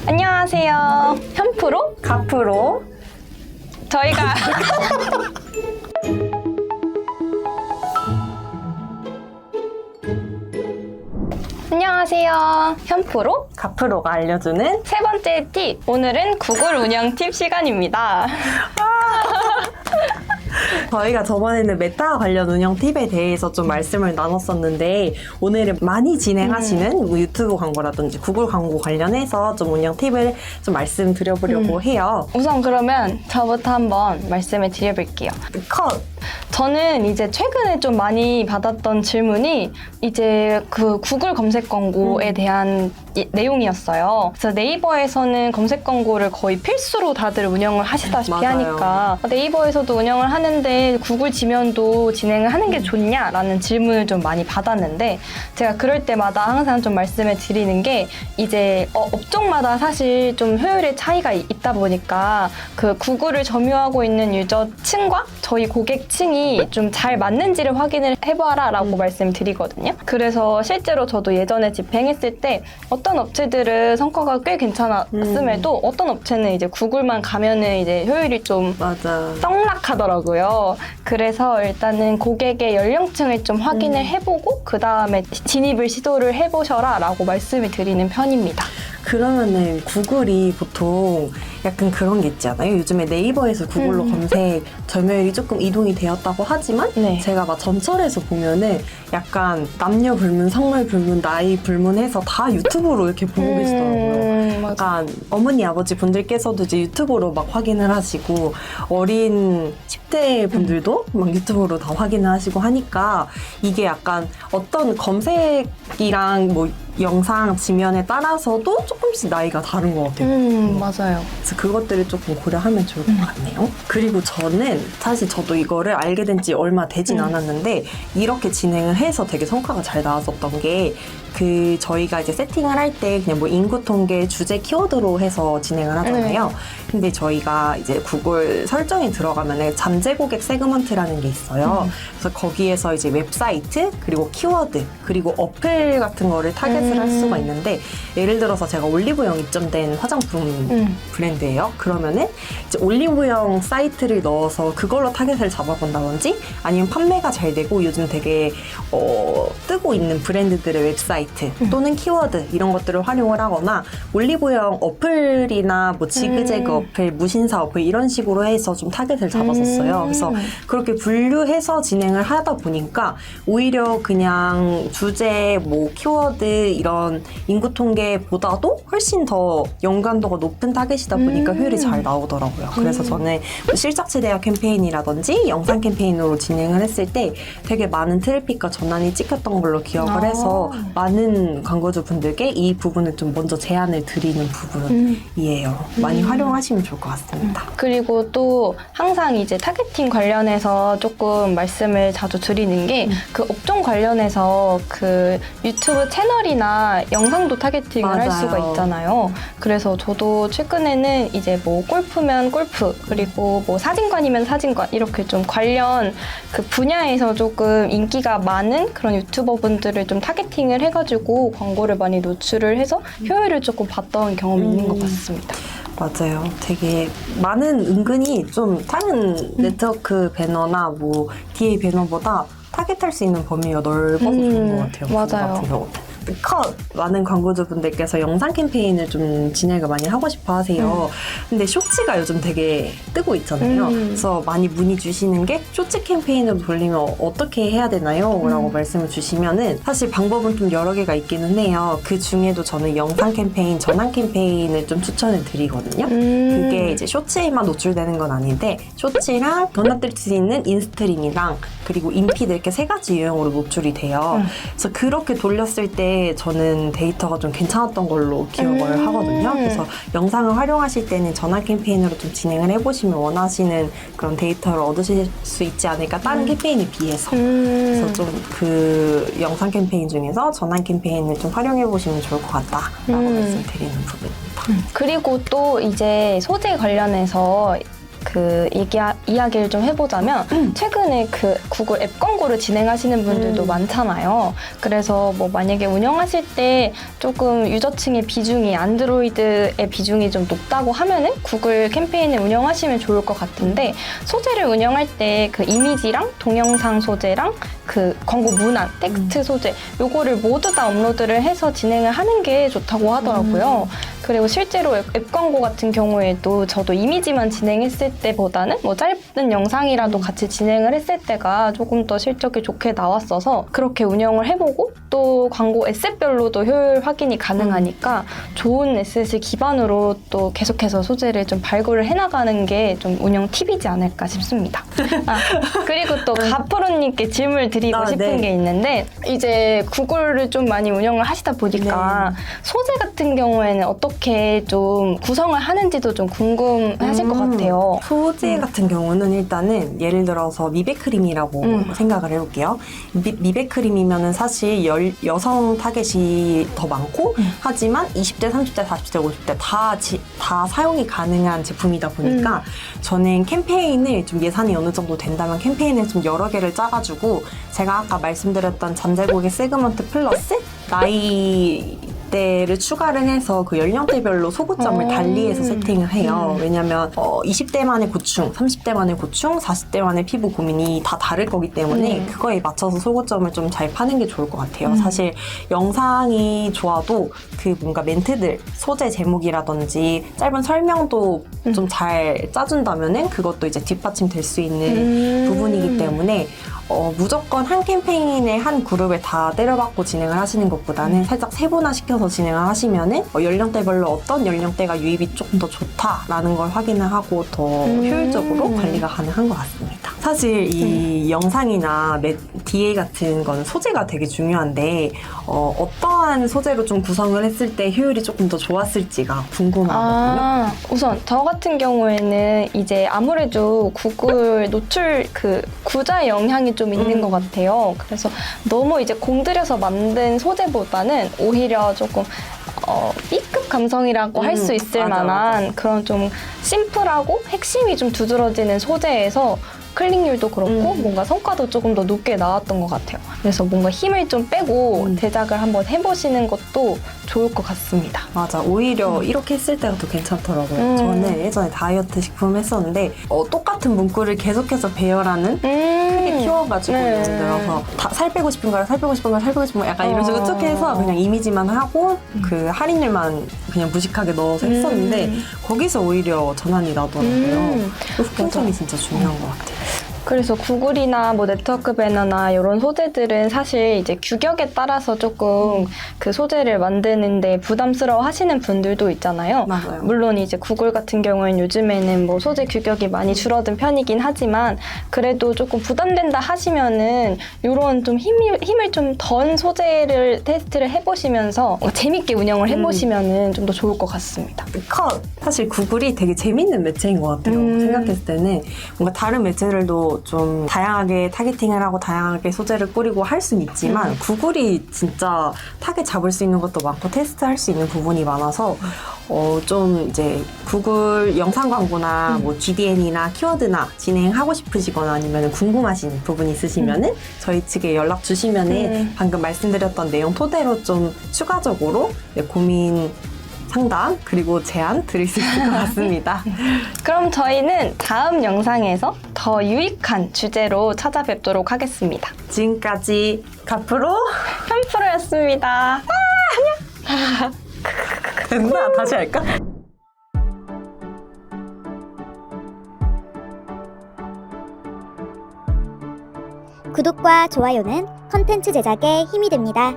안녕하세요. 현프로? 가프로 저희가 안녕하세요. 현프로? 가프로가 알려주는 세 번째 팁. 오늘은 구글 운영 팁 시간입니다. 저희가 저번에는 메타 관련 운영 팁에 대해서 좀 말씀을 나눴었는데 오늘은 많이 진행하시는 뭐 유튜브 광고라든지 구글 광고 관련해서 좀 운영 팁을 좀 말씀드려보려고 해요. 우선 그러면 저부터 한번 말씀을 드려볼게요. 컷! 저는 이제 최근에 좀 많이 받았던 질문이 이제 그 구글 검색 광고에 대한 내용이었어요. 그래서 네이버에서는 검색 광고를 거의 필수로 다들 운영을 하시다시피 맞아요. 하니까 네이버에서도 운영을 하는데 구글 지면도 진행을 하는 게 좋냐라는 질문을 좀 많이 받았는데 제가 그럴 때마다 항상 좀 말씀을 드리는 게 이제 업종마다 사실 좀 효율의 차이가 있다 보니까 그 구글을 점유하고 있는 유저층과 저희 고객층이 좀 잘 맞는지를 확인을 해봐라 라고 말씀드리거든요. 그래서 실제로 저도 예전에 집행했을 때 어떤 업체들은 성과가 꽤 괜찮았음에도 어떤 업체는 이제 구글만 가면은 이제 효율이 좀 맞아. 떡락하더라고요. 그래서 일단은 고객의 연령층을 좀 확인을 해보고 그 다음에 진입을 시도를 해보셔라 라고 말씀을 드리는 편입니다. 그러면은 구글이 보통 약간 그런 게 있지 않아요? 요즘에 네이버에서 구글로 검색 점유율이 조금 이동이 되었다고 하지만 네. 제가 막 전철에서 보면은 약간 남녀 불문, 성별 불문, 나이 불문해서 다 유튜브로 이렇게 보고 계시더라고요. 맞아. 약간 어머니 아버지 분들께서도 이제 유튜브로 막 확인을 하시고 어린 10대 분들도 막 유튜브로 다 확인을 하시고 하니까 이게 약간 어떤 검색이랑 뭐 영상 지면에 따라서도 조금씩 나이가 다른 것 같아요. 맞아요. 그래서 그것들을 조금 고려하면 좋을 것 같네요. 그리고 저는 사실 저도 이거를 알게 된 지 얼마 되진 않았는데 이렇게 진행을 해서 되게 성과가 잘 나왔었던 게 그 저희가 이제 세팅을 할 때 그냥 뭐 인구 통계 주제 키워드로 해서 진행을 하잖아요. 근데 저희가 이제 구글 설정에 들어가면은 잠재 고객 세그먼트라는 게 있어요. 그래서 거기에서 이제 웹사이트 그리고 키워드 그리고 어플 같은 거를 타겟을 할 수가 있는데 예를 들어서 제가 올리브영 입점된 화장품 브랜드예요. 그러면은 이제 올리브영 사이트를 넣어서 그걸로 타겟을 잡아본다든지 아니면 판매가 잘 되고 요즘 되게 뜨고 있는 브랜드들의 웹사이트 또는 키워드 이런 것들을 활용을 하거나 올리브영 어플이나 뭐 지그재그 어플, 무신사 어플 이런 식으로 해서 좀 타겟을 잡았었어요. 그래서 그렇게 분류해서 진행을 하다 보니까 오히려 그냥 주제, 뭐 키워드 이런 인구 통계보다도 훨씬 더 연관도가 높은 타겟이다 보니까 효율이 잘 나오더라고요. 그래서 저는 뭐 실적지 대화 캠페인이라든지 영상 캠페인으로 진행을 했을 때 되게 많은 트래픽과 전환이 찍혔던 걸로 기억을 해서 많은 광고주 분들께 이 부분을 좀 먼저 제안을 드리는 부분이에요. 많이 활용하시면 좋을 것 같습니다. 그리고 또 항상 이제 타겟팅 관련해서 조금 말씀을 자주 드리는 게 그 업종 관련해서 그 유튜브 채널이나 영상도 타겟팅을 할 맞아요. 수가 있잖아요. 그래서 저도 최근에는 이제 뭐 골프면 골프 그리고 뭐 사진관이면 사진관 이렇게 좀 관련 그 분야에서 조금 인기가 많은 그런 유튜버 분들을 좀 타겟팅을 해가지고 광고를 많이 노출을 해서 효율을 조금 봤던 경험이 있는 것 같습니다. 맞아요. 되게 많은 은근히 좀 다른 네트워크 배너나 뭐 DA 배너보다 타겟할 수 있는 범위가 넓어서 좋은 것 같아요. 맞아요. 그거 같은 경우는. 컷! 많은 광고주분들께서 영상 캠페인을 좀 진행을 많이 하고 싶어 하세요. 근데 쇼츠가 요즘 되게 뜨고 있잖아요. 그래서 많이 문의 주시는 게 쇼츠 캠페인으로 돌리면 어떻게 해야 되나요? 라고 말씀을 주시면은 사실 방법은 좀 여러 개가 있기는 해요. 그 중에도 저는 영상 캠페인, 전환 캠페인을 좀 추천을 드리거든요. 그게 이제 쇼츠에만 노출되는 건 아닌데 쇼츠랑 전환될 수 있는 인스트림이랑 그리고 인피드 이렇게 세 가지 유형으로 노출이 돼요. 그래서 그렇게 돌렸을 때 저는 데이터가 좀 괜찮았던 걸로 기억을 하거든요. 그래서 영상을 활용하실 때는 전환 캠페인으로 좀 진행을 해보시면 원하시는 그런 데이터를 얻으실 수 있지 않을까 다른 캠페인에 비해서. 그래서 좀 그 영상 캠페인 중에서 전환 캠페인을 좀 활용해보시면 좋을 것 같다라고 말씀드리는 부분입니다. 그리고 또 이제 소재 관련해서 그 이야기를 좀 해보자면 최근에 그 구글 앱 광고를 진행하시는 분들도 많잖아요. 그래서 뭐 만약에 운영하실 때 조금 유저층의 비중이 안드로이드의 비중이 좀 높다고 하면은 구글 캠페인을 운영하시면 좋을 것 같은데 소재를 운영할 때 그 이미지랑 동영상 소재랑 그 광고 문안, 텍스트 소재 요거를 모두 다 업로드를 해서 진행을 하는 게 좋다고 하더라고요. 그리고 실제로 앱 광고 같은 경우에도 저도 이미지만 진행했을 때보다는 뭐 짧은 영상이라도 같이 진행을 했을 때가 조금 더 실적이 좋게 나왔어서 그렇게 운영을 해보고 또 광고 에셋별로도 효율 확인이 가능하니까 좋은 에셋을 기반으로 또 계속해서 소재를 좀 발굴을 해나가는 게 좀 운영 팁이지 않을까 싶습니다. 그리고 또 가프로님께 질문을 드리고 싶은 게 있는데 이제 구글을 좀 많이 운영을 하시다 보니까 소재 같은 경우에는 어떻게 좀 구성을 하는지도 좀 궁금하실 것 같아요. 소재 같은 경우는 일단은 예를 들어서 미백크림이라고 생각을 해볼게요. 미백크림이면은 사실 여성 타겟이 더 많고 하지만 20대, 30대, 40대, 50대 다 사용이 가능한 제품이다 보니까 저는 캠페인을 좀 예산이 어느 정도 된다면 캠페인을 좀 여러 개를 짜가지고 제가 아까 말씀드렸던 잠재고객 세그먼트 플러스 나이대를 추가를 해서 그 연령대별로 소구점을 달리해서 세팅을 해요. 왜냐면 20대만의 고충, 30대만의 고충, 40대만의 피부 고민이 다 다를 거기 때문에 그거에 맞춰서 소구점을 좀 잘 파는 게 좋을 것 같아요. 사실 영상이 좋아도 그 뭔가 멘트들, 소재 제목이라든지 짧은 설명도 좀 잘 짜준다면은 그것도 이제 뒷받침 될 수 있는 부분이기 때문에 무조건 한 캠페인에 한 그룹에 다 때려박고 진행을 하시는 것보다는 살짝 세분화시켜서 진행을 하시면은 연령대별로 어떤 연령대가 유입이 조금 더 좋다라는 걸 확인을 하고 더 효율적으로 관리가 가능한 것 같습니다. 사실 이 영상이나 DA 같은 거는 소재가 되게 중요한데 어떠한 소재로 좀 구성을 했을 때 효율이 조금 더 좋았을지가 궁금하거든요. 우선 저 같은 경우에는 이제 아무래도 구글 노출 그 구자의 영향이 좀 있는 것 같아요. 그래서 너무 이제 공들여서 만든 소재보다는 오히려 조금 B급 감성이라고 할 수 있을 만한 그런 좀 심플하고 핵심이 좀 두드러지는 소재에서 클릭률도 그렇고 뭔가 성과도 조금 더 높게 나왔던 것 같아요. 그래서 뭔가 힘을 좀 빼고 제작을 한번 해보시는 것도 좋을 것 같습니다. 맞아. 오히려 이렇게 했을 때가 더 괜찮더라고요. 저는 예전에 다이어트 식품 했었는데 똑같은 문구를 계속해서 배열하는 크게 키워가지고 예를 들어서 살 빼고 싶은 거랑 살 빼고 싶은 거랑 살 빼고 싶은 거 약간 이런 식으로 쭉 해서 그냥 이미지만 하고 그 할인율만 그냥 무식하게 넣어서 했었는데 거기서 오히려 전환이 나더라고요. 후통점이 진짜 중요한 것 같아요. 그래서 구글이나 뭐 네트워크 배너나 이런 소재들은 사실 이제 규격에 따라서 조금 그 소재를 만드는데 부담스러워 하시는 분들도 있잖아요. 맞아요. 물론 이제 구글 같은 경우에는 요즘에는 뭐 소재 규격이 많이 줄어든 편이긴 하지만 그래도 조금 부담된다 하시면은 이런 좀 힘을 좀 던 소재를 테스트를 해보시면서 재밌게 운영을 해보시면은 좀 더 좋을 것 같습니다. 사실 구글이 되게 재밌는 매체인 것 같아요. 생각했을 때는 뭔가 다른 매체들도 좀 다양하게 타겟팅을 하고 다양하게 소재를 꾸리고 할 수는 있지만 구글이 진짜 타겟 잡을 수 있는 것도 많고 테스트할 수 있는 부분이 많아서 좀 이제 구글 영상 광고나 뭐 GDN이나 키워드나 진행하고 싶으시거나 아니면 궁금하신 부분 있으시면은 저희 측에 연락 주시면은 방금 말씀드렸던 내용 토대로 좀 추가적으로 고민 상담 그리고 제안 드릴 수 있을 것 같습니다. 그럼 저희는 다음 영상에서 더 유익한 주제로 찾아뵙도록 하겠습니다. 지금까지 가프로 현프로였습니다. 안녕! 됐나? 다시 할까? 구독과 좋아요는 컨텐츠 제작에 힘이 됩니다.